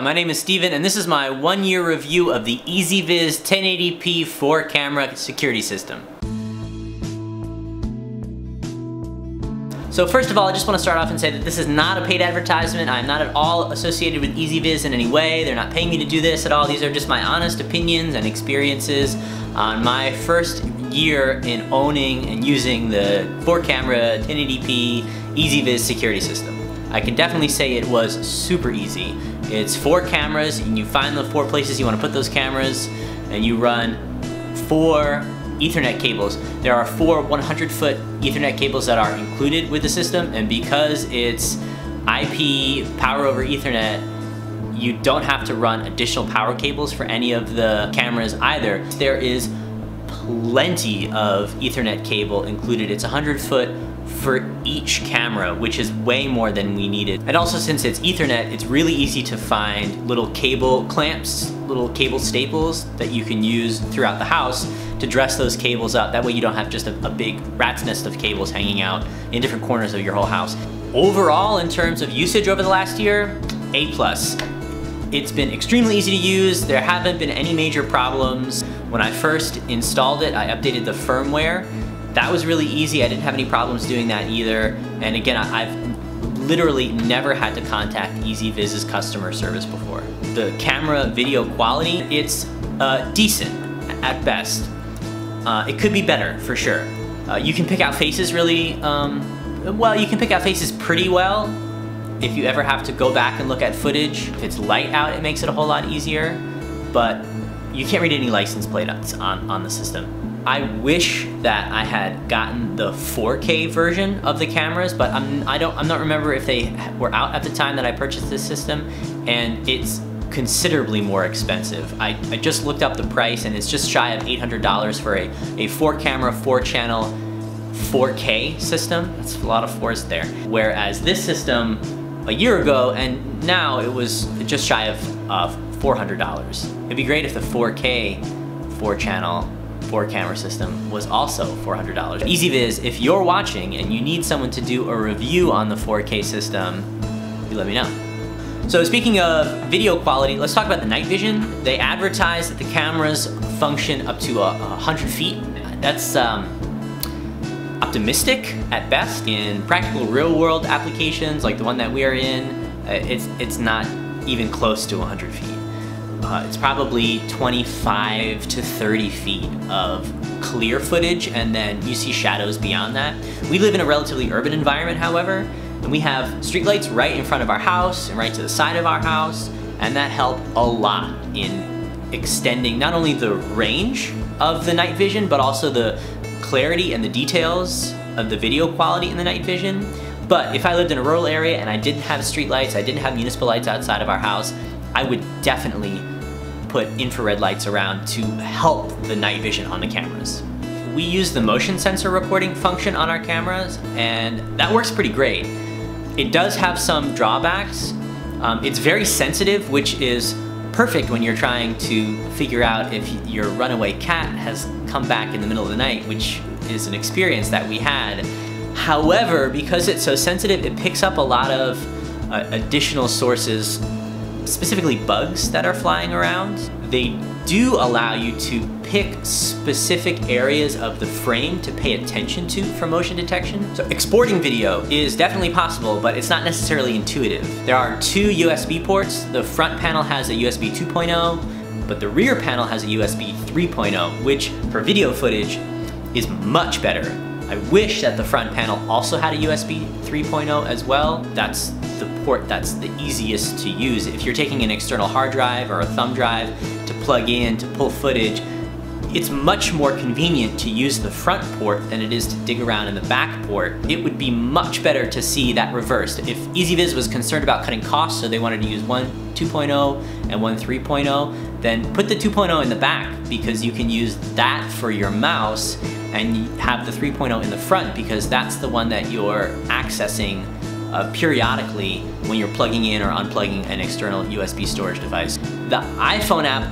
My name is Steven and this is my 1-year review of the Ezviz 1080p 4-camera security system. So first of all, I just want to start off and say that this is not a paid advertisement. I'm not at all associated with Ezviz in any way. They're not paying me to do this at all. These are just my honest opinions and experiences on my first year in owning and using the 4-camera 1080p Ezviz security system. I can definitely say it was super easy. It's 4 cameras and you find the 4 places you want to put those cameras and you run 4 Ethernet cables. There are 4 100-foot Ethernet cables that are included with the system, and because it's IP power over Ethernet, you don't have to run additional power cables for any of the cameras either. There is plenty of Ethernet cable included. It's 100-foot for each camera, which is way more than we needed. And also, since it's Ethernet, it's really easy to find little cable clamps, little cable staples that you can use throughout the house to dress those cables up. That way you don't have just a big rat's nest of cables hanging out in different corners of your whole house. Overall, in terms of usage over the last year, A+. It's been extremely easy to use. There haven't been any major problems. When I first installed it, I updated the firmware. That was really easy. I didn't have any problems doing that either. And again, I've literally never had to contact Ezviz's customer service before. The camera video quality, it's decent at best. It could be better for sure. You can pick out faces really, well, you can pick out faces pretty well. If you ever have to go back and look at footage, if it's light out, it makes it a whole lot easier. But you can't read any license plates on the system. I wish that I had gotten the 4K version of the cameras, but I'm not remember if they were out at the time that I purchased this system, and it's considerably more expensive. I just looked up the price and it's just shy of $800 for a 4-camera, 4-channel, 4K system. That's a lot of 4s there. Whereas this system a year ago and now it was just shy of $400. It'd be great if the 4K, 4-channel, 4-camera system was also $400. Ezviz, if you're watching and you need someone to do a review on the 4K system, you let me know. So speaking of video quality, let's talk about the night vision. They advertise that the cameras function up to 100 feet. That's optimistic at best. In practical real-world applications like the one that we are in, it's not even close to 100 feet. It's probably 25 to 30 feet of clear footage, and then you see shadows beyond that. We live in a relatively urban environment, however, and we have streetlights right in front of our house and right to the side of our house, and that helped a lot in extending not only the range of the night vision, but also the clarity and the details of the video quality in the night vision. But if I lived in a rural area and I didn't have streetlights, I didn't have municipal lights outside of our house, I would definitely put infrared lights around to help the night vision on the cameras. We use the motion sensor recording function on our cameras, and that works pretty great. It does have some drawbacks. It's very sensitive, which is perfect when you're trying to figure out if your runaway cat has come back in the middle of the night, which is an experience that we had. However, because it's so sensitive, it picks up a lot of additional sources, specifically bugs that are flying around. They do allow you to pick specific areas of the frame to pay attention to for motion detection. So exporting video is definitely possible, but it's not necessarily intuitive. There are 2 USB ports. The front panel has a USB 2.0, but the rear panel has a USB 3.0, which for video footage is much better. I wish that the front panel also had a USB 3.0 as well. That's the port that's the easiest to use. If you're taking an external hard drive or a thumb drive to plug in to pull footage, it's much more convenient to use the front port than it is to dig around in the back port. It would be much better to see that reversed. If Ezviz was concerned about cutting costs, so they wanted to use one 2.0 and one 3.0, then put the 2.0 in the back, because you can use that for your mouse and have the 3.0 in the front, because that's the one that you're accessing periodically when you're plugging in or unplugging an external USB storage device. The iPhone app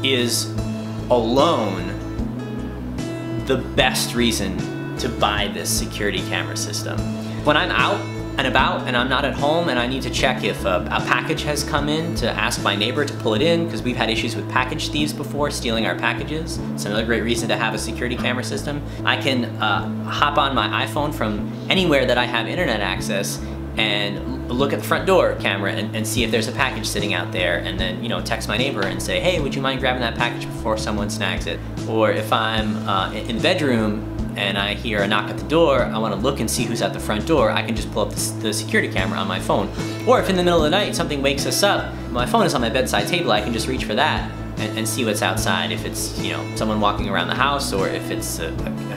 is alone the best reason to buy this security camera system. When I'm out and about and I'm not at home and I need to check if a package has come in, to ask my neighbor to pull it in, because we've had issues with package thieves before stealing our packages. It's another great reason to have a security camera system. I can hop on my iPhone from anywhere that I have internet access and look at the front door camera and see if there's a package sitting out there, and then, you know, text my neighbor and say, hey, would you mind grabbing that package before someone snags it? Or if I'm in the bedroom and I hear a knock at the door, I want to look and see who's at the front door, I can just pull up the security camera on my phone. Or if in the middle of the night something wakes us up, my phone is on my bedside table, I can just reach for that and see what's outside. If it's, you know, someone walking around the house, or if it's a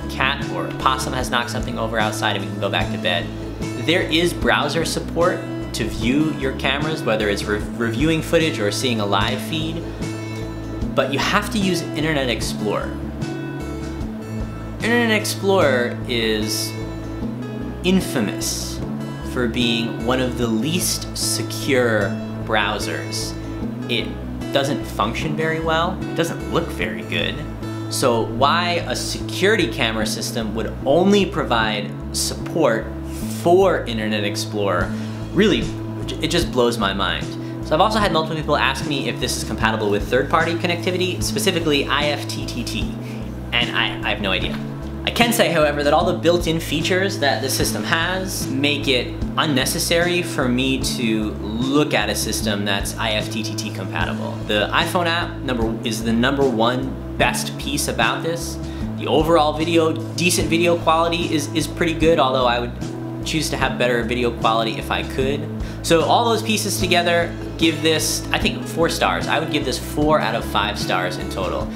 cat or a possum has knocked something over outside, and we can go back to bed. There is browser support to view your cameras, whether it's reviewing footage or seeing a live feed, but you have to use Internet Explorer. Internet Explorer is infamous for being one of the least secure browsers. It doesn't function very well, it doesn't look very good. So why a security camera system would only provide support for Internet Explorer, really, it just blows my mind. So I've also had multiple people ask me if this is compatible with third-party connectivity, specifically IFTTT, and I have no idea. I can say, however, that all the built-in features that the system has make it unnecessary for me to look at a system that's IFTTT compatible. The iPhone app is the #1 best piece about this. The overall decent video quality is pretty good, although I would choose to have better video quality if I could. So all those pieces together give this, I think, 4 stars. I would give this 4 out of 5 stars in total.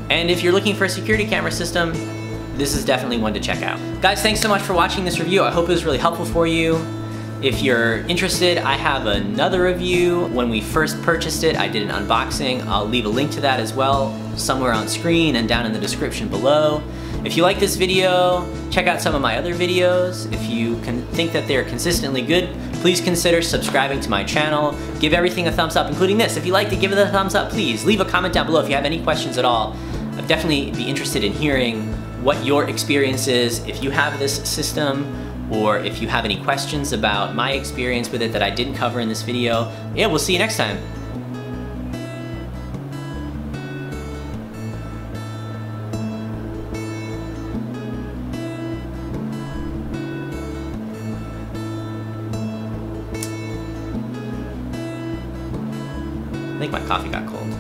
And if you're looking for a security camera system, this is definitely one to check out. Guys, thanks so much for watching this review. I hope it was really helpful for you. If you're interested, I have another review. When we first purchased it, I did an unboxing. I'll leave a link to that as well, somewhere on screen and down in the description below. If you like this video, check out some of my other videos. If you think that they're consistently good, please consider subscribing to my channel. Give everything a thumbs up, including this. If you liked it, give it a thumbs up, please. Leave a comment down below if you have any questions at all. I'd definitely be interested in hearing what your experience is, if you have this system, or if you have any questions about my experience with it that I didn't cover in this video. Yeah, we'll see you next time. I think my coffee got cold.